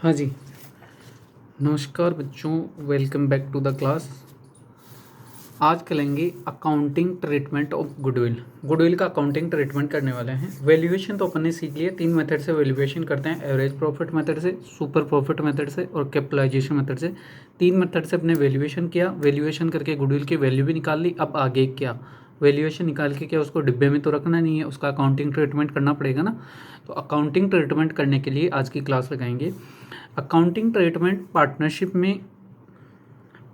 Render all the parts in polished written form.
हाँ जी, नमस्कार बच्चों, welcome back to the class. आज करेंगे accounting treatment of goodwill. Goodwill का अकाउंटिंग ट्रीटमेंट करने वाले हैं। वैल्यूएशन तो अपन ने सीख लिया, 3 मेथड से वैल्यूएशन करते हैं, एवरेज प्रॉफिट मेथड से, सुपर प्रॉफिट मेथड से और कैपिटलाइजेशन मेथड से। 3 मेथड से अपने वैल्यूएशन किया, वैल्यूएशन करके गुडविल की वैल्यू भी निकाल ली। अब आगे क्या, वैल्यूएशन निकाल के क्या उसको डिब्बे में तो रखना नहीं है, उसका अकाउंटिंग ट्रीटमेंट करना पड़ेगा ना। तो अकाउंटिंग ट्रीटमेंट करने के लिए आज की क्लास लगाएंगे। अकाउंटिंग ट्रीटमेंट पार्टनरशिप में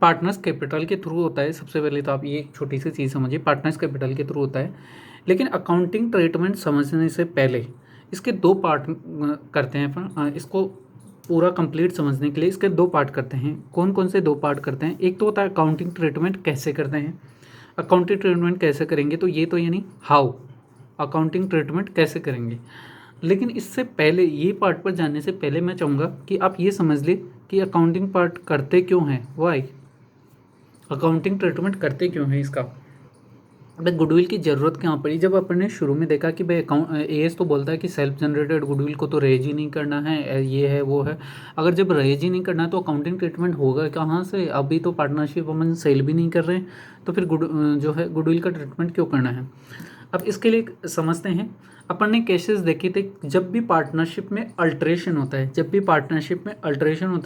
पार्टनर्स कैपिटल के थ्रू होता है। सबसे पहले तो आप ये एक छोटी सी चीज़ समझिए, पार्टनर्स कैपिटल के थ्रू होता है। लेकिन अकाउंटिंग ट्रीटमेंट समझने से पहले इसके 2 पार्ट करते हैं अपन। इसको पूरा कंप्लीट समझने के लिए इसके 2 पार्ट करते हैं। कौन कौन से 2 पार्ट करते हैं? एक तो होता है अकाउंटिंग ट्रीटमेंट कैसे करते हैं। अकाउंटिंग ट्रीटमेंट कैसे करेंगे, तो ये तो यानी हाउ अकाउंटिंग ट्रीटमेंट कैसे करेंगे। लेकिन इससे पहले, ये पार्ट पर जाने से पहले मैं चाहूँगा कि आप ये समझ ले कि अकाउंटिंग पार्ट करते क्यों हैं, वाई अकाउंटिंग ट्रीटमेंट करते क्यों है इसका। भाई गुडविल की ज़रूरत कहाँ पड़ी? जब अपन ने शुरू में देखा कि भाई अकाउंट एएस तो बोलता है कि सेल्फ जनरेटेड गुडविल को तो रेज ही नहीं करना है, ये है वो है। अगर जब रेज ही नहीं करना है तो अकाउंटिंग ट्रीटमेंट होगा कहाँ से? अभी तो पार्टनरशिप अपन सेल भी नहीं कर रहे हैं, तो फिर जो है गुडविल का ट्रीटमेंट क्यों करना है। अब इसके लिए समझते हैं। अपन ने केसेस देखे थे, जब भी पार्टनरशिप में अल्ट्रेशन होता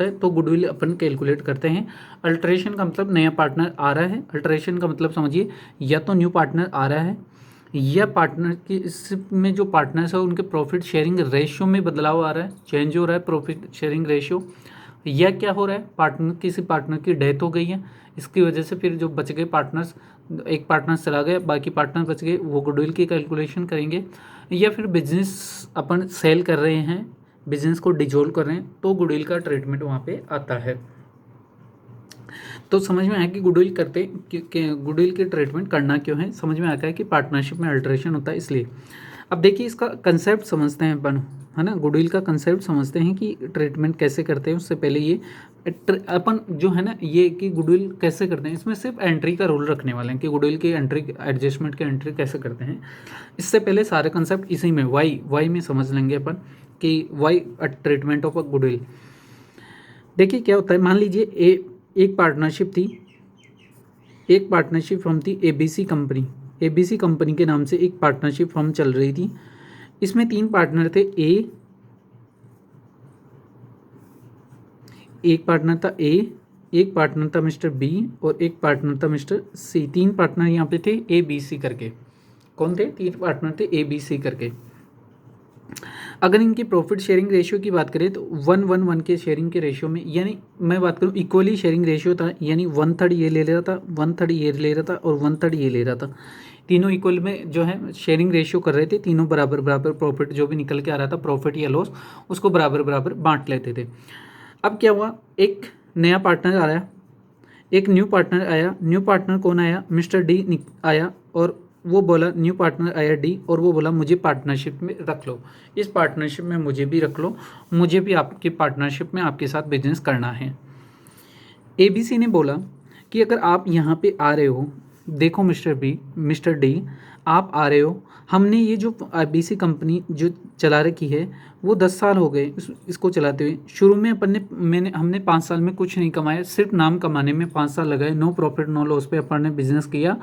है, तो गुडविल अपन कैलकुलेट करते हैं। अल्ट्रेशन का मतलब नया पार्टनर आ रहा है। अल्ट्रेशन का मतलब समझिए, या तो न्यू पार्टनर आ रहा है, या पार्टनर की इसमें जो पार्टनर्स है उनके प्रॉफिट शेयरिंग रेशियो में बदलाव आ रहा है, चेंज हो रहा है प्रॉफिट शेयरिंग रेशियो, या क्या हो रहा है, किसी पार्टनर की डेथ हो गई है, इसकी वजह से फिर जो बच गए पार्टनर्स, एक पार्टनर चला गया, बाकी पार्टनर बच गए, वो गुडविल की कैलकुलेशन करेंगे। या फिर बिजनेस अपन सेल कर रहे हैं, बिजनेस को डिजोल्व कर रहे हैं, तो गुडविल का ट्रीटमेंट वहाँ पे आता है। तो समझ में आया कि गुडविल करते कि गुडविल की ट्रीटमेंट करना क्यों है। समझ में आता है कि पार्टनरशिप में अल्ट्रेशन होता है इसलिए। अब देखिए इसका कंसेप्ट समझते हैं अपन, है ना। गुडविल का कंसेप्ट समझते हैं कि ट्रीटमेंट कैसे करते हैं। उससे पहले ये अपन जो है ना, ये कि गुडविल कैसे करते हैं, इसमें सिर्फ एंट्री का रोल रखने वाले हैं कि गुडविल की एंट्री, एडजस्टमेंट की एंट्री कैसे करते हैं। इससे पहले सारे कंसेप्ट इसी में वाई में समझ लेंगे अपन कि why treatment of a goodwill. देखिए क्या होता है, मान लीजिए एक पार्टनरशिप फर्म थी एबीसी कंपनी के नाम से एक पार्टनरशिप फर्म चल रही थी। इसमें 3 पार्टनर थे। एक पार्टनर था मिस्टर बी और एक पार्टनर था मिस्टर सी। 3 पार्टनर यहाँ पे थे ए बी सी करके। कौन थे? 3 पार्टनर थे ए बी सी करके। अगर इनकी प्रॉफिट शेयरिंग रेशियो की बात करें तो 1:1 के शेयरिंग के रेशियो में, यानी मैं बात करूँ इक्वली शेयरिंग रेशियो था, यानी 1/3 ये ले रहा था, 1/3 ये ले रहा था और 1/3 ये ले रहा था। तीनों इक्वल में जो है शेयरिंग रेशियो कर रहे थे, तीनों बराबर बराबर प्रॉफिट जो भी निकल के आ रहा था, प्रॉफिट या लॉस, उसको बराबर बराबर बांट लेते थे। अब क्या हुआ, एक नया पार्टनर आया, एक न्यू पार्टनर आया। न्यू पार्टनर कौन आया? मिस्टर डी आया, और वो बोला, न्यू पार्टनर आया डी, और वो बोला मुझे पार्टनरशिप में रख लो, इस पार्टनरशिप में मुझे भी रख लो, मुझे भी आपकी पार्टनरशिप में आपके साथ बिजनेस करना है। एबीसी ने बोला कि अगर आप यहाँ पे आ रहे हो, देखो मिस्टर डी, आप आ रहे हो, हमने ये जो आईबीसी कंपनी जो चला रखी है वो 10 साल हो गए इसको चलाते हुए। शुरू में हमने 5 साल में कुछ नहीं कमाया, सिर्फ नाम कमाने में 5 साल लगाए। नो प्रॉफिट नो लॉस पे अपन ने बिजनेस किया।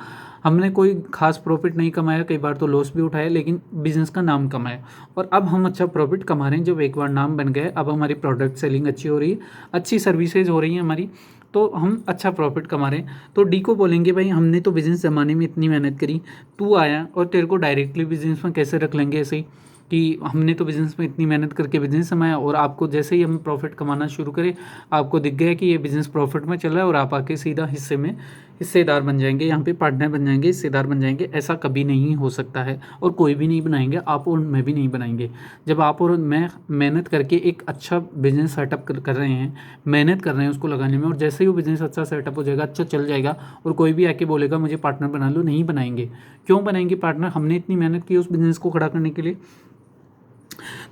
हमने कोई खास प्रॉफिट नहीं कमाया, कई बार तो लॉस भी उठाया, लेकिन बिजनेस का नाम कमाया। और अब हम अच्छा प्रॉफिट कमा रहे हैं, जब एक बार नाम बन गया, अब हमारी प्रोडक्ट सेलिंग अच्छी हो रही है, अच्छी सर्विसेज हो रही हैं हमारी, तो हम अच्छा प्रॉफिट कमा रहे हैं। तो डी को बोलेंगे भाई हमने तो बिज़नेस जमाने में इतनी मेहनत करी, तू आया और तेरे को डायरेक्टली बिजनेस में कैसे रख लेंगे ऐसे ही, कि हमने तो बिज़नेस में इतनी मेहनत करके बिज़नेस जमाया, और आपको जैसे ही हम प्रॉफिट कमाना शुरू करें, आपको दिख गया कि ये बिज़नेस प्रॉफिट में चल रहा है, और आप आके सीधा हिस्सेदार बन जाएंगे, यहाँ पे पार्टनर बन जाएंगे, हिस्सेदार बन जाएंगे। ऐसा कभी नहीं हो सकता है, और कोई भी नहीं बनाएंगे, आप और मैं भी नहीं बनाएंगे। जब आप और मैं मेहनत करके एक अच्छा बिजनेस सेटअप कर रहे हैं, मेहनत कर रहे हैं उसको लगाने में, और जैसे ही वो बिज़नेस अच्छा सेटअप हो जाएगा, अच्छा चल जाएगा, और कोई भी आके बोलेगा मुझे पार्टनर बना लो, नहीं बनाएंगे। क्यों बनाएंगे पार्टनर? हमने इतनी मेहनत की उस बिज़नेस को खड़ा करने के लिए।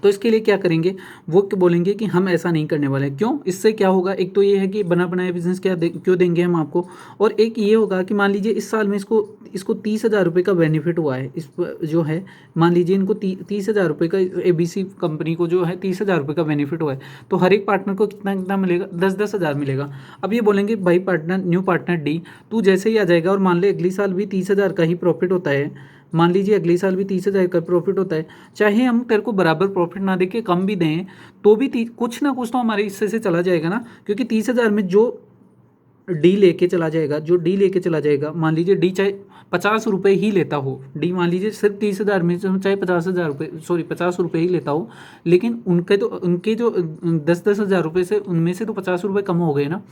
तो इसके लिए क्या करेंगे, वो बोलेंगे कि हम ऐसा नहीं करने वाले। क्यों? इससे क्या होगा, एक तो ये है कि बना बनाया बिजनेस क्यों देंगे हम आपको, और एक ये होगा कि मान लीजिए इस साल में इसको 30,000 रुपये का बेनिफिट हुआ है। इस जो है मान लीजिए इनको 30,000 रुपये का, ABC कंपनी को जो है 30,000 रुपये का बेनिफिट हुआ है, तो हर एक पार्टनर को कितना कितना मिलेगा, 10-10 हज़ार मिलेगा। अब ये बोलेंगे भाई पार्टनर, न्यू पार्टनर डी, तू जैसे ही आ जाएगा और मान ले अगली साल भी 30,000 का ही प्रॉफिट होता है, मान लीजिए अगले साल भी 30,000 का प्रॉफिट होता है, चाहे हम तेरे को बराबर प्रॉफिट ना देके कम भी दें तो भी कुछ ना कुछ तो हमारे हिस्से से चला जाएगा ना, क्योंकि 30,000 में जो डी लेके चला जाएगा, मान लीजिए डी चाहे 50 रुपये ही लेता हो, डी मान लीजिए सिर्फ 30,000 में चाहे 50,000 रुपये, 50 रुपये ही लेता हो, लेकिन उनके जो 10-10 हज़ार रुपये से उनमें से तो 50 रुपये कम हो गए ना,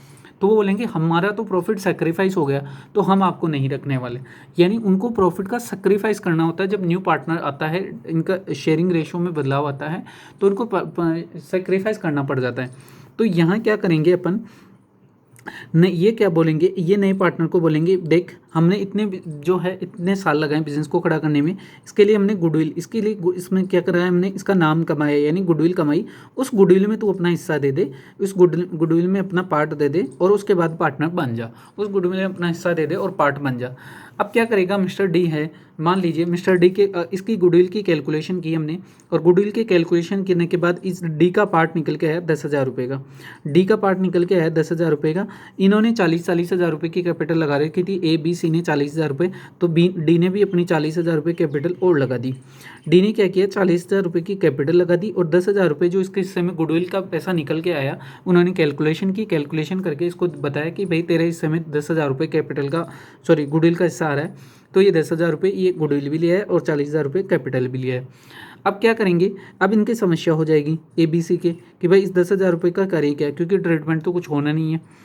तो वो बोलेंगे हमारा तो प्रॉफिट सेक्रीफाइस हो गया, तो हम आपको नहीं रखने वाले। यानी उनको प्रॉफिट का सेक्रीफाइस करना होता है। जब न्यू पार्टनर आता है, इनका शेयरिंग रेशो में बदलाव आता है, तो उनको सेक्रीफाइस करना पड़ जाता है। तो यहाँ क्या करेंगे अपन, ये क्या बोलेंगे, ये नए पार्टनर को बोलेंगे, देख हमने इतने साल लगाए बिजनेस को खड़ा करने में, इसके लिए हमने गुडविल, इसके लिए इसमें क्या करा है हमने, इसका नाम कमाया यानी गुडविल कमाई, उस गुडविल में तू अपना हिस्सा दे दे, उस गुडविल में अपना पार्ट दे दे, और उसके बाद पार्टनर बन जा, उस गुडविल में अपना हिस्सा दे दे और पार्ट बन जा। अब क्या करेगा मिस्टर डी है, मान लीजिए मिस्टर डी के इसकी गुडविल की कैलकुलेशन की हमने, और गुडविल की कैलकुलेशन करने के बाद इस डी का पार्ट निकल के आया 10,000 रुपये का, डी का पार्ट निकल के आया 10,000 रुपये का। इन्होंने 40 हज़ार रुपये की कैपिटल लगा रखी थी, ABC ने 40,000 रुपये, तो डी ने भी अपनी 40,000 रुपये कैपिटल और लगा दी। डी ने क्या किया, 40,000 रुपये की कैपिटल लगा दी, और 10,000 रुपये जो इसके हिस्से में गुडविल का पैसा निकल के आया, उन्होंने कैलकुलेशन की, कैलकुलेशन करके इसको बताया कि भाई तेरे हिस्से में 10,000 रुपये कैपिटल का, गुडविल का हिस्सा आ रहा है, तो ये 10,000 रुपये ये गुडविल भी लिया है और 40,000 रुपये कैपिटल भी लिया है। अब क्या करेंगे, अब इनकी समस्या हो जाएगी ABC के कि भाई इस 10,000 रुपये का करें क्या, क्योंकि ट्रीटमेंट तो कुछ होना नहीं है।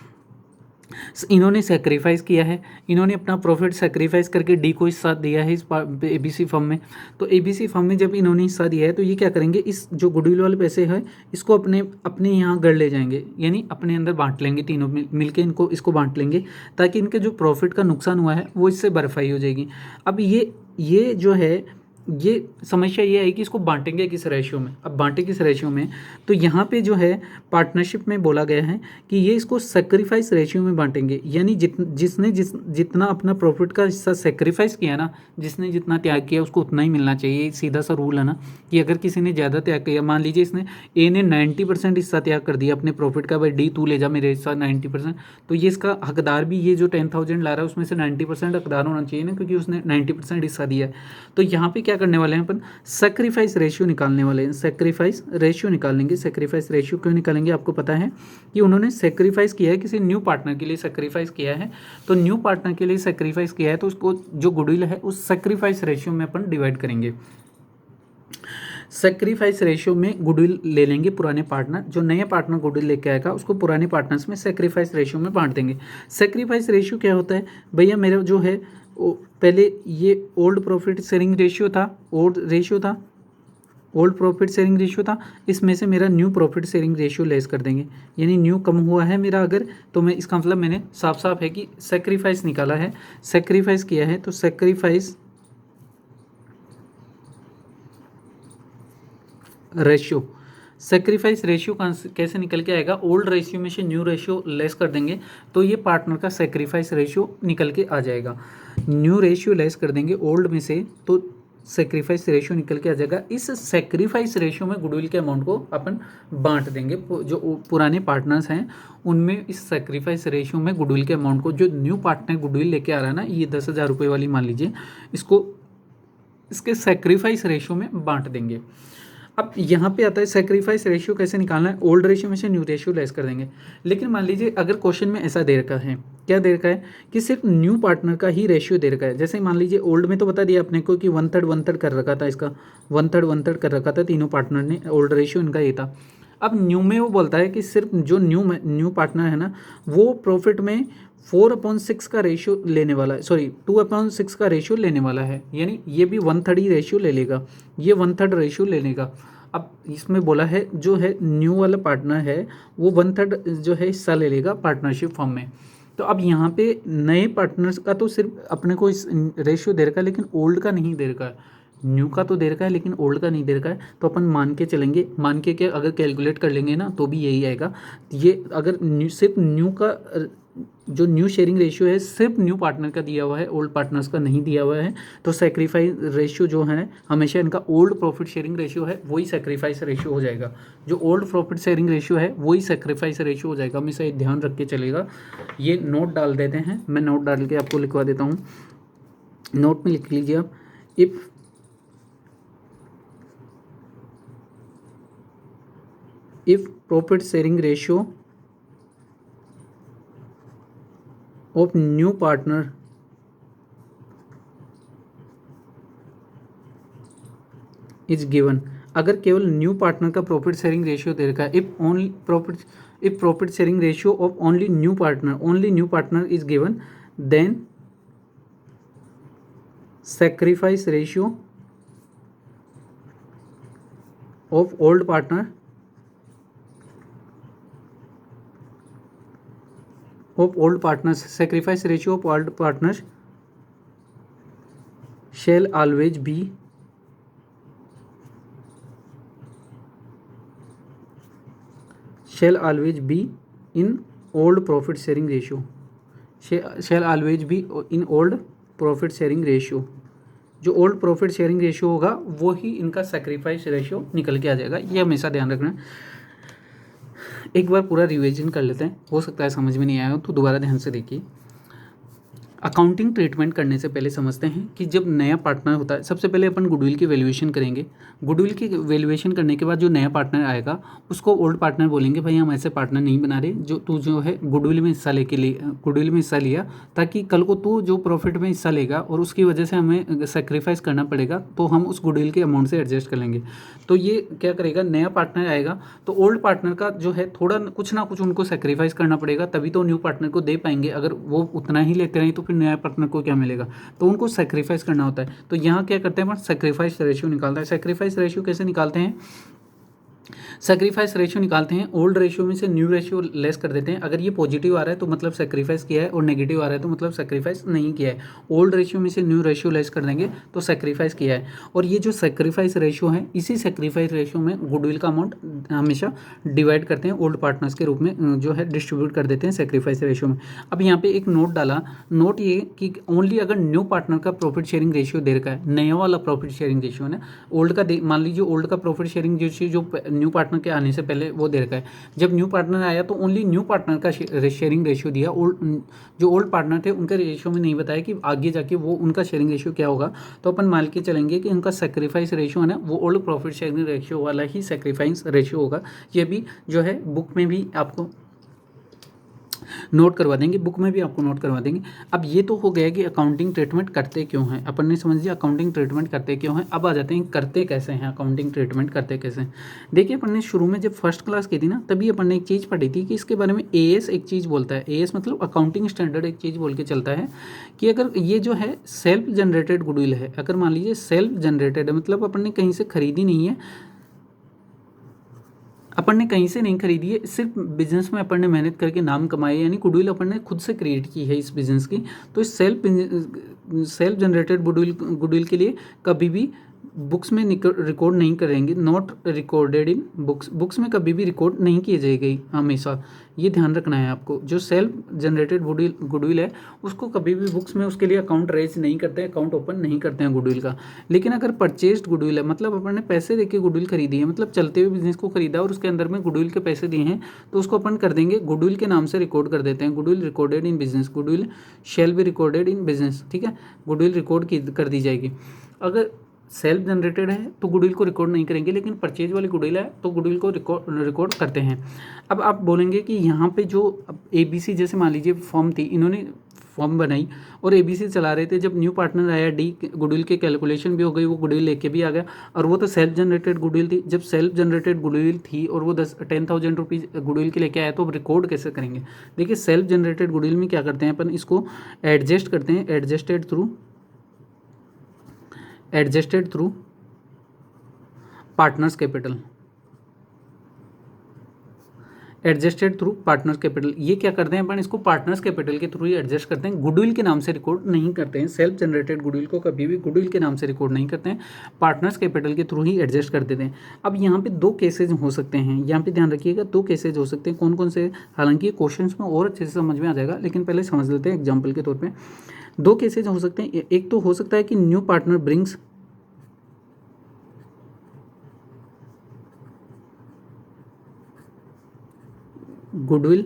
इन्होंने सेक्रीफाइस किया है, इन्होंने अपना प्रॉफिट सेक्रीफाइस करके डी को हिस्सा दिया है इस ABC फर्म में। तो ABC फर्म में जब इन्होंने हिस्सा दिया है, तो ये क्या करेंगे, इस जो गुडविल वाले पैसे हैं इसको अपने यहाँ गढ़ ले जाएंगे, यानी अपने अंदर बांट लेंगे, तीनों मिलके इसको बांट लेंगे, ताकि इनके जो प्रॉफिट का नुकसान हुआ है वो इससे भरपाई हो जाएगी। अब ये जो है, ये समस्या ये है कि इसको बांटेंगे किस रेशियो में। अब बांटे किस रेशियो में, तो यहाँ पे जो है पार्टनरशिप में बोला गया है कि ये इसको सेक्रीफाइस रेशियो में बांटेंगे, यानी जितना अपना प्रॉफिट का हिस्सा सेक्रीफाइस किया ना, जिसने जितना त्याग किया उसको उतना ही मिलना चाहिए। सीधा सा रूल है ना, कि अगर किसी ने ज़्यादा त्याग किया, मान लीजिए इसने ए ने 90% हिस्सा त्याग कर दिया अपने प्रॉफिट का, भाई डी तू ले जा मेरे हिस्सा 90%, तो ये इसका हकदार भी, ये जो 10,000 ला रहा है उसमें से 90% हकदार होना चाहिए ना, क्योंकि उसने 90% हिस्सा दिया है। तो यहाँ पे क्या करने वाले हैं अपन, सेक्रीफाइस रेशियो निकालने वाले हैं, सेक्रीफाइस रेशियो निकालेंगे। सेक्रीफाइस रेशियो क्यों निकालेंगे, आपको पता है कि उन्होंने सेक्रीफाइस किया है, किसी न्यू पार्टनर के लिए सेक्रीफाइस किया है, तो न्यू पार्टनर के लिए सेक्रीफाइस किया है, तो उसको जो गुडविल है उस सेक्रीफाइस रेशियो में अपन डिवाइड करेंगे। सेक्रीफाइस रेशियो में गुडविल ले लेंगे पुराने पार्टनर, जो नए पार्टनर गुडविल लेके आएगा उसको पुराने पार्टनर्स में सेक्रीफाइस रेशियो में बांट देंगे। सेक्रीफाइस रेशियो क्या होता है भैया, मेरा जो है पहले ये ओल्ड प्रॉफिट शेयरिंग रेशियो था, ओल्ड प्रॉफिट शेयरिंग रेशियो था, इसमें से मेरा new profit sharing ratio less कर देंगे, यानी न्यू कम हुआ है मेरा अगर, तो मैं इसका मतलब मैंने साफ साफ है कि सेक्रीफाइस निकाला है, सेक्रीफाइस किया है, तो सेक्रीफाइस रेशियो कैसे निकल के आएगा, ओल्ड रेशियो में से न्यू रेशियो लेस कर देंगे, तो ये पार्टनर का सेक्रीफाइस रेशियो निकल के आ जाएगा। न्यू रेशियो लेस कर देंगे ओल्ड में से, तो सेक्रीफाइस रेशियो निकल के आ जाएगा। इस सेक्रीफाइस रेशियो में गुडविल के अमाउंट को अपन बांट देंगे, जो पुराने पार्टनर्स हैं उनमें इस सेक्रीफाइस रेशियो में गुडविल के अमाउंट को, जो न्यू पार्टनर गुडविल लेके आ रहा है ना, ये 10,000 रुपये वाली मान लीजिए, इसको इसके सेक्रीफाइस रेशियो में बांट देंगे। अब यहाँ पे आता है सेक्रीफाइस रेशियो कैसे निकालना है, ओल्ड रेशियो में से न्यू रेशियो लेस कर देंगे। लेकिन मान लीजिए अगर क्वेश्चन में ऐसा दे रखा है, क्या दे रखा है कि सिर्फ न्यू पार्टनर का ही रेशियो दे रखा है, जैसे मान लीजिए ओल्ड में तो बता दिया अपने को कि 1/3 कर रखा था, इसका 1/3 कर रखा था तीनों पार्टनर ने, ओल्ड रेशियो इनका ये था। अब न्यू में वो बोलता है कि सिर्फ जो न्यू पार्टनर है ना, वो प्रॉफिट में 4/6 का रेशियो लेने वाला है, 2/6 का रेशियो लेने वाला है, यानी ये भी 1/3 ही रेशियो ले लेगा, ये 1/3 रेशियो ले लेगा। अब इसमें बोला है जो है न्यू वाला पार्टनर है वो 1/3 जो है हिस्सा ले लेगा पार्टनरशिप फर्म में। तो अब यहाँ पे नए पार्टनर्स का तो सिर्फ अपने को इस रेशियो दे रखा है, लेकिन ओल्ड का नहीं दे रखा है। न्यू का तो दे रखा है लेकिन ओल्ड का नहीं दे रखा है, तो अपन मान के चलेंगे, मान के अगर कैलकुलेट कर लेंगे ना तो भी यही आएगा। ये अगर सिर्फ न्यू का जो न्यू शेयरिंग रेशियो है सिर्फ न्यू पार्टनर का दिया हुआ है, ओल्ड पार्टनर्स का नहीं दिया हुआ है, तो सेक्रीफाइस रेशियो जो है हमेशा इनका ओल्ड प्रॉफिट शेयरिंग रेशियो है वही सेक्रीफाइस रेशियो हो जाएगा। जो ओल्ड प्रॉफिट शेयरिंग रेशियो है वही सेक्रीफाइस रेशियो हो जाएगा, हमेशा ये ध्यान रख के चलेगा। ये नोट डाल देते हैं, मैं नोट डाल के आपको लिखवा देता हूँ। नोट में लिख लीजिए आप, if profit sharing ratio of new partner is given, अगर केवल न्यू पार्टनर का प्रॉफिट शेयरिंग रेशियो दे रखा है, if profit sharing ratio of only new partner is given, then sacrifice ratio of old partner sacrifice ratio of old partners shall always be in old profit sharing ratio, shall always be in old profit sharing ratio। जो old profit sharing ratio होगा वो ही इनका sacrifice ratio निकल के आ जाएगा, ये हमेशा ध्यान रखना। एक बार पूरा रिवीजन कर लेते हैं, हो सकता है समझ में नहीं आया हो तो दोबारा ध्यान से देखिए। अकाउंटिंग ट्रीटमेंट करने से पहले समझते हैं कि जब नया पार्टनर होता है, सबसे पहले अपन गुडविल की वैल्यूएशन करेंगे। गुडविल की वैल्यूएशन करने के बाद जो नया पार्टनर आएगा उसको ओल्ड पार्टनर बोलेंगे, भाई हम ऐसे पार्टनर नहीं बना रहे, जो तू जो है गुडविल में हिस्सा लिया, ताकि कल को तू जो प्रॉफिट में हिस्सा लेगा और उसकी वजह से हमें सेक्रीफाइस करना पड़ेगा तो हम उस गुडविल के अमाउंट से एडजस्ट कर लेंगे। तो ये क्या करेगा, नया पार्टनर आएगा तो ओल्ड पार्टनर का जो है थोड़ा कुछ ना कुछ उनको सेक्रीफाइस करना पड़ेगा, तभी तो न्यू पार्टनर को दे पाएंगे। अगर वो उतना ही लेते रहें तो फिर नया पार्टनर को क्या मिलेगा, तो उनको सेक्रीफाइस करना होता है। तो यहाँ क्या करते हैं, सेक्रीफाइस रेशियो निकालता है। सेक्रीफाइस रेशियो कैसे निकालते हैं, सेक्रीफाइस रेशियो निकालते हैं, ओल्ड रेशियो में से न्यू रेशियो लेस कर देते हैं। अगर ये पॉजिटिव आ रहा है तो मतलब सेक्रीफाइस किया है, और नेगेटिव आ रहा है तो मतलब सेक्रीफाइस नहीं किया है। ओल्ड रेशियो में से न्यू रेशियो लेस कर देंगे तो सेक्रीफाइस किया है। और ये जो सेक्रीफाइस रेशियो है, इसी सेक्रीफाइस रेशियो में गुडविल का अमाउंट हमेशा डिवाइड करते हैं, ओल्ड पार्टनर्स के रूप में जो है डिस्ट्रीब्यूट कर देते हैं सेक्रीफाइस रेशियो में। अब यहाँ पे एक नोट डाला, नोट ये कि ओनली अगर न्यू पार्टनर का प्रॉफिट शेयरिंग रेशियो दे रखा है, नया वाला प्रॉफिट शेयरिंग रेशियो है ना, ओल्ड का मान लीजिए ओल्ड का प्रॉफिट शेयरिंग रेशियो जो न्यू पार्टनर के आने से पहले वो दे रखा है। जब न्यू पार्टनर आया तो ओनली न्यू पार्टनर का शेयरिंग रेशियो दिया, जो ओल्ड पार्टनर थे उनका रेशियो में नहीं बताया कि आगे जाके वो उनका शेयरिंग रेशियो क्या होगा। तो अपन मान के चलेंगे कि उनका सेक्रीफाइस रेशियो है ना, वो ओल्ड प्रॉफिट शेयरिंग रेशियो वाला ही सेक्रीफाइस रेशियो होगा। ये भी जो है बुक में भी आपको नोट करवा देंगे, बुक में भी आपको नोट करवा देंगे। अब ये तो हो गया कि अकाउंटिंग ट्रीटमेंट करते क्यों हैं, अपन ने समझ लिया अकाउंटिंग ट्रीटमेंट करते क्यों हैं। अब आ जाते हैं करते कैसे हैं, अकाउंटिंग ट्रीटमेंट करते कैसे हैं। देखिए अपन ने शुरू में जब फर्स्ट क्लास की थी ना, तभी अपन ने एक चीज़ पढ़ी थी कि इसके बारे में एएस एक चीज़ बोलता है। एएस मतलब अकाउंटिंग स्टैंडर्ड एक चीज़ बोल के चलता है कि अगर ये जो है सेल्फ जनरेटेड गुडविल है, अगर मान लीजिए सेल्फ जनरेटेड है, मतलब अपन ने कहीं से खरीदी नहीं है, अपन ने कहीं से नहीं खरीदी है, सिर्फ बिजनेस में अपन ने मेहनत करके नाम कमाए, यानी गुडविल अपन ने खुद से क्रिएट की है इस बिजनेस की। तो इस सेल्फ जनरेटेड गुडविल के लिए कभी भी बुक्स में रिकॉर्ड नहीं करेंगे, नॉट रिकॉर्डेड इन बुक्स में कभी भी रिकॉर्ड नहीं की जाएगी हमेशा। ये ध्यान रखना है आपको। जो सेल्फ जनरेटेड गुडविल है उसको कभी भी बुक्स में उसके लिए अकाउंट रेज नहीं करते हैं, अकाउंट ओपन नहीं करते हैं गुडविल का। लेकिन अगर परचेस्ड गुडविल है, मतलब अपन ने पैसे देके गुडविल खरीदी है, मतलब चलते हुए बिजनेस को खरीदा और उसके अंदर में गुडविल के पैसे दिए हैं, तो उसको अपन कर देंगे गुडविल के नाम से रिकॉर्ड कर देते हैं। Goodwill recorded in business, goodwill shall be recorded in business, ठीक है, गुडविल रिकॉर्ड कर दी जाएगी। अगर सेल्फ जनरेटेड है तो गुडविल को रिकॉर्ड नहीं करेंगे, लेकिन परचेज वाली गुडविल है तो गुडविल को रिकॉर्ड करते हैं। अब आप बोलेंगे कि यहाँ पे जो ABC जैसे मान लीजिए फॉर्म थी, इन्होंने फॉर्म बनाई और ABC चला रहे थे, जब न्यू पार्टनर आया D, गुडविल की कैलकुलेशन भी हो गई, वो गुडविल लेके भी आ गया, और वो तो सेल्फ जनरेटेड गुडविल थी। जब सेल्फ जनरेटेड गुडविल थी और वो 10,000 रुपीज़ गुडविल के लेके आया, तो अब रिकॉर्ड कैसे करेंगे। देखिए सेल्फ जनरेटेड गुडविल में क्या करते हैं अपन, इसको एडजस्ट करते हैं, adjusted through partners capital. Adjusted through partners capital. ये क्या करते हैं अपन, इसको पार्टनर्स कैपिटल के थ्रू ही एडजस्ट करते हैं, गुडविल के नाम से रिकॉर्ड नहीं करते हैं। सेल्फ जनरेटेड गुडविल को कभी भी गुडविल के नाम से रिकॉर्ड नहीं करते हैं, पार्टनर्स कैपिटल के थ्रू ही एडजस्ट कर देते हैं। अब यहाँ पे दो केसेज हो सकते हैं, यहाँ पे ध्यान रखिएगा, दो केसेज हो सकते हैं। कौन कौन से, हालांकि क्वेश्चन में और अच्छे से समझ में आ जाएगा, लेकिन पहले समझ लेते हैं एग्जाम्पल के तौर पर। दो केसेज हो सकते हैं। एक तो हो सकता है कि new partner brings goodwill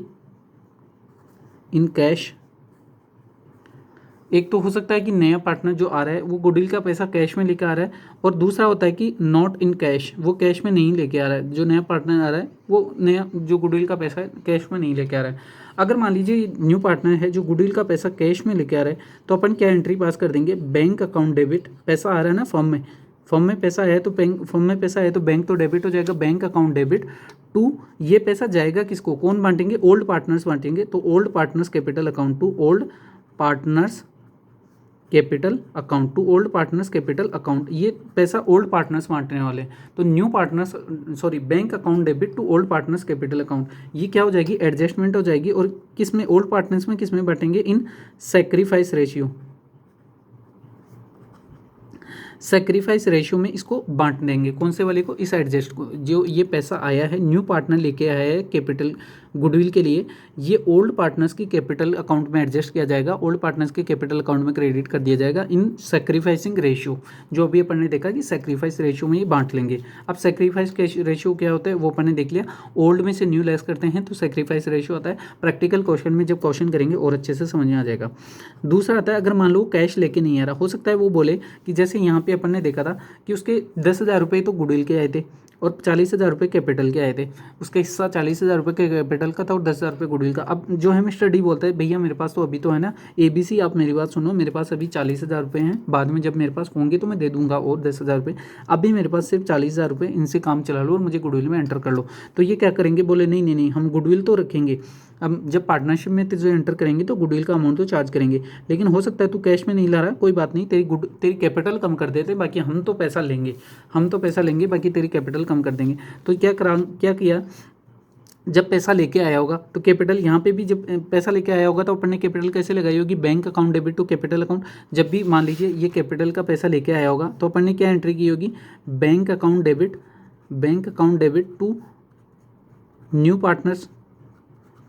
in cash. एक तो हो सकता है कि नया पार्टनर जो आ रहा है वो गुडविल का पैसा कैश में लेके आ रहा है, और दूसरा होता है कि नॉट इन कैश, वो कैश में नहीं लेके आ रहा है। जो नया पार्टनर आ रहा है वो नया जो गुडविल का पैसा है कैश में नहीं लेके आ रहा है। अगर मान लीजिए न्यू पार्टनर है जो गुडविल का पैसा कैश में लेके आ रहा है, तो अपन क्या एंट्री पास कर देंगे, बैंक अकाउंट डेबिट। पैसा आ रहा है ना फर्म में पैसा है तो बैंक तो डेबिट हो जाएगा, बैंक अकाउंट डेबिट टू, ये पैसा जाएगा किसको, कौन बांटेंगे, ओल्ड पार्टनर्स बांटेंगे। तो old partners capital account to old partners capital account, to old partners capital account. ये पैसा ओल्ड पार्टनर्स बांटने वाले हैं, तो new partners bank account debit to old partners capital account. ये क्या हो जाएगी, एडजस्टमेंट हो जाएगी। और किस में, ओल्ड पार्टनर्स में किस में बांटेंगे, इन सेक्रीफाइस रेशियो। सेक्रीफाइस रेशियो में इसको बांट देंगे, कौन से वाले को, इस एडजस्ट को। जो ये पैसा आया है, न्यू पार्टनर लेके आया है कैपिटल गुडविल के लिए, ये ओल्ड पार्टनर्स की कैपिटल अकाउंट में एडजस्ट किया जाएगा, ओल्ड पार्टनर्स के कैपिटल अकाउंट में क्रेडिट कर दिया जाएगा इन सेक्रीफाइसिंग रेशियो। जो अभी अपन ने देखा कि सेक्रीफाइस रेशियो में ये बांट लेंगे। अब सेक्रीफाइस रेशियो क्या होता है वो अपन ने देख लिया, ओल्ड में से न्यू लेस करते हैं तो सेक्रीफाइस रेशियो आता है। प्रैक्टिकल क्वेश्चन में जब क्वेश्चन करेंगे और अच्छे से समझ में आ जाएगा। दूसरा आता है, अगर मान लो कैश लेके नहीं आ रहा, हो सकता है वो बोले कि जैसे यहाँ पे अपन ने देखा था कि उसके 10,000 रुपये तो गुडविल के आए थे और 40,000 रुपये कैपिटल के आए थे। उसका हिस्सा 40,000 रुपये के कैपिटल का था और 10,000 रुपये गुडविल का। अब जो है मिस्टर डी बोलता है, भैया मेरे पास तो अभी तो है ना ABC, आप मेरी बात सुनो, मेरे पास अभी 40,000 रुपये हैं, बाद में जब मेरे पास होंगे तो मैं दे दूंगा और 10,000 रुपये, अभी मेरे पास सिर्फ 40,000 रुपये, इनसे काम चला लो और मुझे गुडविल में एंटर कर लो। तो ये क्या करेंगे, बोले नहीं नहीं नहीं, हम गुडविल तो रखेंगे। अब जब पार्टनरशिप में जो एंटर करेंगे तो गुडविल का अमाउंट तो चार्ज करेंगे, लेकिन हो सकता है तू कैश में नहीं ला रहा, कोई बात नहीं, तेरी कैपिटल कम कर देते, बाकी हम तो पैसा लेंगे, बाकी तेरी कैपिटल कम कर देंगे। तो क्या किया, जब पैसा लेके आया होगा तो कैपिटल, यहाँ पे भी जब पैसा लेके आया होगा तो अपन ने कैपिटल कैसे लगाई होगी, bank account debit to capital account. जब भी मान लीजिए ये कैपिटल का पैसा लेके आया होगा तो अपन ने क्या एंट्री की होगी, bank account debit to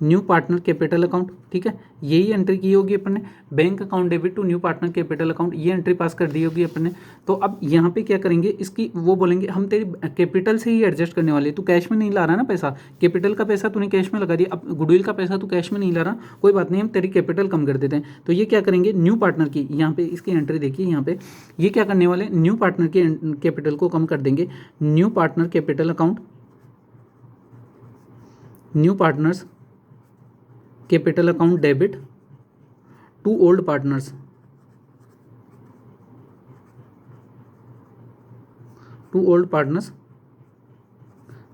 new partner capital account. ठीक है, यही एंट्री की होगी अपन ने, bank account debit to new partner capital account, ये एंट्री पास कर दी होगी अपन ने। तो अब यहाँ पे क्या करेंगे, इसकी वो बोलेंगे हम तेरी कैपिटल से ही एडजस्ट करने वाले, तू कैश में नहीं ला रहा ना पैसा, कैपिटल का पैसा तूने कैश में लगा दिया, अब गुडविल का पैसा तू कैश में नहीं ला रहा, कोई बात नहीं, हम तेरी कैपिटल कम कर देते हैं। तो ये क्या करेंगे, न्यू पार्टनर की, यहाँ पे इसकी एंट्री देखिए, यहाँ पे ये क्या करने वाले, न्यू पार्टनर की कैपिटल को कम कर देंगे, new partner capital account, new partners capital account debit to old partners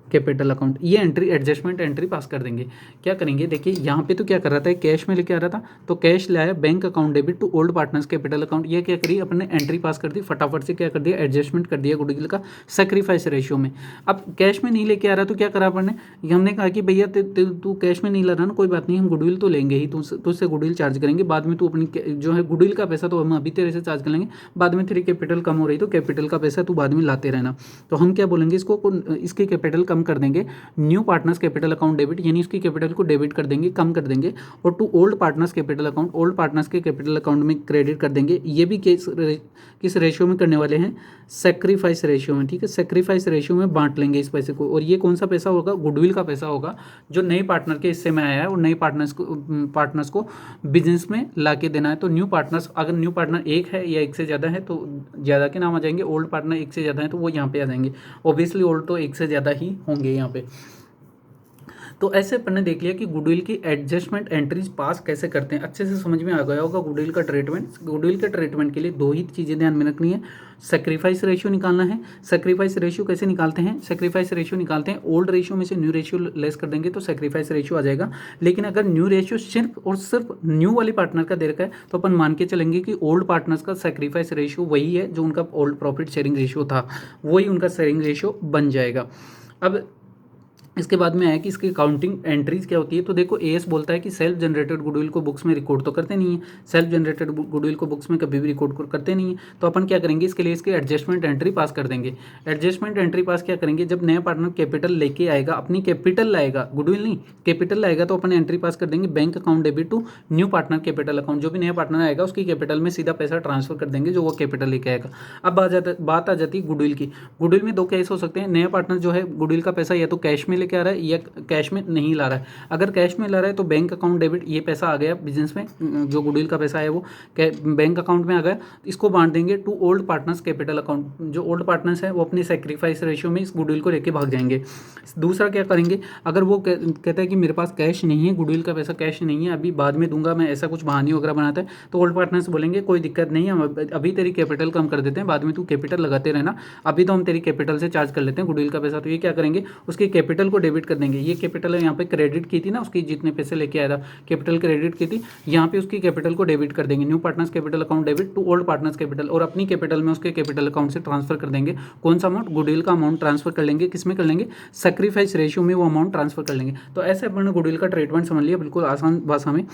capital account. ये एंट्री, एडजस्टमेंट एंट्री पास कर देंगे। क्या करेंगे, देखिए यहाँ पे तो क्या कर रहा था, कैश में लेके आ रहा था, तो कैश लाया, bank account debit to old partners capital account. ये क्या करी, अपने एंट्री पास कर दी, फटाफट से क्या कर दिया, एडजस्टमेंट कर दिया गुडविल का सेक्रीफाइस रेशियो में। अब कैश में नहीं लेके आ रहा तो क्या करा अपन ने, हमने कहा कि भैया तू कैश में नहीं ला रहा ना, कोई बात नहीं, हम गुडविल तो लेंगे ही, तुझसे गुडविल चार्ज करेंगे, बाद में तू अपनी जो है गुडविल का पैसा तो हम अभी तेरे से चार्ज कर लेंगे, बाद में तेरी कैपिटल कम हो रही तो कैपिटल का पैसा तू बाद में लाते रहना। तो हम क्या बोलेंगे इसको, इसकी कैपिटल कम कर देंगे, new partners capital account debit, यानी उसकी कैपिटल को डेबिट कर देंगे, कम कर देंगे, और to old partners capital account, old partners के कैपिटल अकाउंट में क्रेडिट कर देंगे। ये भी किस रेशियो में करने वाले हैं, सेक्रीफाइस रेशियो में। ठीक है, सेक्रीफाइस रेशियो में बांट लेंगे इस पैसे को। और ये कौन सा पैसा होगा, गुडविल का पैसा होगा, जो नए पार्टनर के हिस्से में आया है और नए पार्टनर्स को बिजनेस में ला के देना है। तो न्यू पार्टनर्स, अगर न्यू पार्टनर एक है या एक से ज़्यादा है तो ज़्यादा के नाम आ जाएंगे, ओल्ड पार्टनर एक से ज़्यादा है तो वो यहाँ पे आ जाएंगे, ऑब्वियसली ओल्ड तो एक से ज़्यादा ही होंगे यहाँ पे। तो ऐसे अपन ने देख लिया कि गुडविल की एडजस्टमेंट एंट्रीज पास कैसे करते हैं, अच्छे से समझ में आ गया होगा गुडविल का ट्रीटमेंट। गुडविल के ट्रीटमेंट के लिए दो ही चीज़ें ध्यान में रखनी है, सेक्रीफाइस रेशियो निकालना है। सेक्रीफाइस रेशियो कैसे निकालते हैं, सेक्रीफाइस रेशियो निकालते हैं, ओल्ड रेशियो में से न्यू रेशियो लेस कर देंगे तो सेक्रीफाइस रेशियो आ जाएगा। लेकिन अगर न्यू रेशियो सिर्फ और सिर्फ न्यू वाली पार्टनर का दे रखा है तो अपन मान के चलेंगे कि ओल्ड पार्टनर्स का सेक्रीफाइस रेशियो वही है जो उनका ओल्ड प्रॉफिट शेयरिंग रेशियो था, वही उनका शेयरिंग रेशियो बन जाएगा। अब इसके बाद में आया कि इसकी अकाउंटिंग एंट्रीज क्या होती है। तो देखो एएस बोलता है कि सेल्फ जनरेटेड गुडविल को बुक्स में रिकॉर्ड तो करते नहीं है, सेल्फ जनरेटेड गुडविल को बुक्स में कभी भी रिकॉर्ड करते नहीं है। तो अपन क्या करेंगे, इसके लिए इसकी एडजस्टमेंट एंट्री पास कर देंगे। एडजस्टमेंट एंट्री पास क्या करेंगे, जब नया पार्टनर कैपिटल लेके आएगा, अपनी कैपिटल लाएगा, गुडविल नहीं कैपिटल लाएगा, तो अपन एंट्री पास कर देंगे bank account debit to new partner capital account. जो भी नया पार्टनर आएगा उसकी कैपिटल में सीधा पैसा ट्रांसफर कर देंगे जो वो कैपिटल लेके आएगा। अब बात आ जाती है गुडविल की। गुडविल में दो केस हो सकते हैं, नया पार्टनर जो है गुडविल का पैसा या तो कैश में लेके आ रहा है या कैश में नहीं ला रहा है। अगर कैश में ला रहा है तो बैंक अकाउंट डेबिट, ये पैसा आ गया बिजनेस में, जो गुडविल का पैसा है वो बैंक अकाउंट में आ गया। इसको बांट देंगे to old partners capital account. जो ओल्ड पार्टनर्स है वो अपने सेक्रीफाइस रेशियो में इस गुडविल को लेके भाग जाएंगे। दूसरा क्या करेंगे, अगर वो कहता है कि मेरे पास कैश नहीं है, गुडविल का पैसा कैश नहीं है, अभी बाद में दूंगा मैं, ऐसा कुछ बहाने वगैरह बनाता है, तो ओल्ड पार्टनर्स बोलेंगे कोई दिक्कत नहीं है, हम अभी तेरी कैपिटल कम कर देते हैं, बाद में तू कैपिटल लगाते रहना, अभी तो हम तेरी कैपिटल से चार्ज कर लेते हैं गुडविल का पैसा। तो ये क्या करेंगे, उसकी कैपिटल को डेबिट कर देंगे। ये कैपिटल यहाँ पे क्रेडिट की थी ना, उसकी जितने पैसे लेके आया था कैपिटल क्रेडिट की थी, यहाँ पे उसकी कैपिटल को डेबिट कर देंगे। New partners capital account debit to old partners capital, और अपनी कैपिटल में उसके कैपिटल अकाउंट से ट्रांसफर कर देंगे। कौन सा अमाउंट, गुडविल का अमाउंट ट्रांसफर कर लेंगे। किस में कर लेंगे, सेक्रीफाइस रेशियो में वो अमाउंट ट्रांसफर कर लेंगे। तो ऐसे अपन ने गुडविल का ट्रीटमेंट समझ लिया, बिल्कुल आसान भाषा में,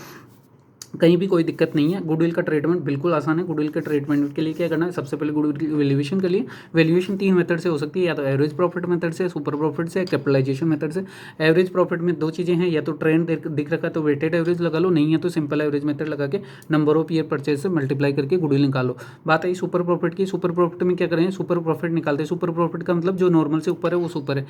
कहीं भी कोई दिक्कत नहीं है। गुडविल का ट्रीटमेंट बिल्कुल आसान है। गुडविल के ट्रीटमेंट के लिए क्या करना है, सबसे पहले गुडविल की वैल्यूएशन के लिए, वैल्यूएशन 3 मेथड से हो सकती है, या तो एवरेज प्रॉफिट मेथड से, सुपर प्रॉफिट से, कैपिटलाइजेशन मेथड से। एवरेज प्रॉफिट में दो चीज़ें हैं, या तो ट्रेंड दिख रखा है तो वेटेड एवरेज लगा लो, नहीं है तो सिंपल एवरेज मेथड लगा के नंबर ऑफ ईयर परचेज से मल्टीप्लाई करके गुडविल निकालो। बात आई सुपर प्रॉफिट की। सुपर प्रॉफिट में क्या करें, सुपर प्रॉफिट निकालते हैं। सुपर प्रॉफिट का मतलब जो नॉर्मल से ऊपर है वो सुपर है,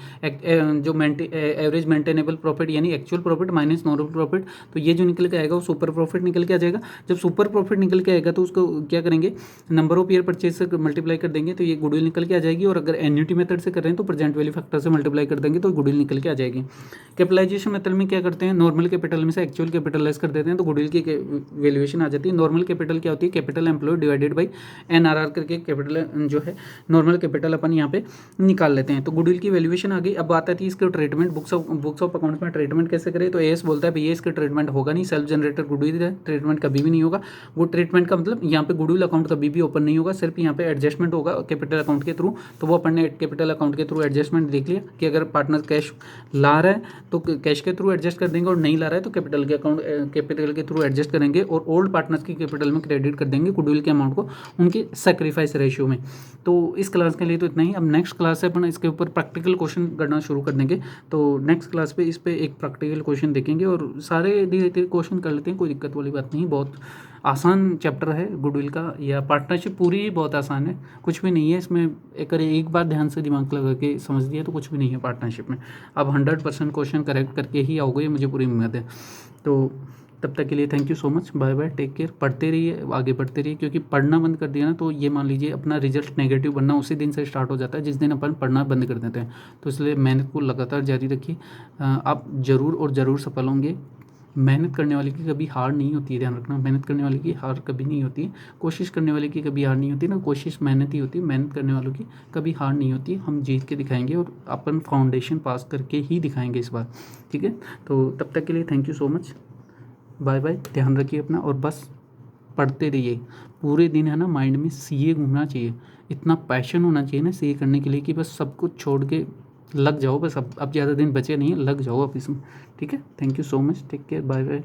जो एवरेज मेंटेनेबल प्रॉफिट यानी actual profit minus normal profit, तो ये जो निकल के आएगा वो सुपर प्रॉफिट निकल के आ जाएगा। जब सुपर प्रॉफिट निकल के आएगा तो उसको क्या करेंगे, नंबर ऑफ ईयर परचेज से मल्टीप्लाई कर देंगे, तो ये गुडविल निकल के आ जाएगी। और अगर एन्युटी मेथड से कर रहे हैं तो प्रेजेंट वैल्यू फैक्टर से मल्टीप्लाई कर देंगे तो गुडविल निकल के आ जाएगी। कैपिटलाइजेशन मेथड में क्या करते हैं, नॉर्मल कैपिटल में से एक्चुअल कैपिटल लेस कर देते हैं तो गुडविल की वैल्यूएशन आ जाती है। नॉर्मल कैपिटल क्या होती है, capital employ divided by NRR करके कैपिटल जो है नॉर्मल कैपिटल अपन यहाँ पे निकाल लेते हैं। तो गुडविल की वैल्यूएशन आ गई। अब बात आती है इसके ट्रीटमेंट, बुक्स ऑफ अकाउंट में ट्रीटमेंट कैसे करें। तो एएस बोलता है भैया इसके ट्रीटमेंट होगा नहीं, सेल्फ जनरेटेड गुडविल है, ट्रीटमेंट कभी भी नहीं होगा। वो ट्रीटमेंट का मतलब यहाँ पे गुडविल अकाउंट कभी भी ओपन नहीं होगा, सिर्फ यहाँ पे एडजस्टमेंट होगा कैपिटल अकाउंट के थ्रू। तो वो अपन ने कैपिटल अकाउंट के थ्रू एडजस्टमेंट देख लिया कि अगर पार्टनर कैश ला रहा है तो कैश के थ्रू एडजस्ट कर देंगे, और नहीं ला रहा है तो कैपिटल के थ्रू एडजस्ट करेंगे, और ओल्ड पार्टनर्स की कैपिटल में क्रेडिट कर देंगे गुडविल के अमाउंट को उनकी सेक्रीफाइस रेशियो में। तो इस क्लास के लिए तो इतना ही। अब नेक्स्ट क्लास से अपन इसके ऊपर प्रैक्टिकल क्वेश्चन करना शुरू कर देंगे। तो नेक्स्ट क्लास पे इस पे एक प्रैक्टिकल क्वेश्चन देखेंगे और सारे धीरे धीरे क्वेश्चन कर लेते हैं, कोई दिक्कत वाली बात नहीं। बहुत आसान चैप्टर है गुडविल का, या पार्टनरशिप पूरी ही बहुत आसान है, कुछ भी नहीं है इसमें। एक बार ध्यान से दिमाग लगा के समझ दिया तो कुछ भी नहीं है पार्टनरशिप में। अब 100% क्वेश्चन करेक्ट करके ही आओगे, ये मुझे पूरी उम्मीद है। तो तब तक के लिए thank you so much, bye bye, take care. पढ़ते रहिए, आगे बढ़ते रहिए, क्योंकि पढ़ना बंद कर दिया ना तो ये मान लीजिए अपना रिजल्ट नेगेटिव बनना उसी दिन से स्टार्ट हो जाता है जिस दिन अपन पढ़ना बंद कर देते हैं। तो इसलिए मेहनत को लगातार जारी रखिए, आप ज़रूर और ज़रूर सफल होंगे। मेहनत करने वाले की कभी हार नहीं होती है, ध्यान रखना। मेहनत करने वाले की हार कभी नहीं होती है, कोशिश करने वाले की कभी हार नहीं होती ना, कोशिश मेहनत ही होती है, मेहनत करने वालों की कभी हार नहीं होती है। हम जीत के दिखाएंगे और अपन फाउंडेशन पास करके ही दिखाएंगे इस बार, ठीक है। तो तब तक के लिए thank you so much, bye bye, ध्यान रखिए अपना, और बस पढ़ते रहिए पूरे दिन, है ना। माइंड में सीए घूमना चाहिए, इतना पैशन होना चाहिए ना सीए करने के लिए कि बस सब कुछ छोड़ के लग जाओ बस। अब ज़्यादा दिन बचे नहीं है, लग जाओ अब इसमें, ठीक है। Thank you so much, take care, bye bye.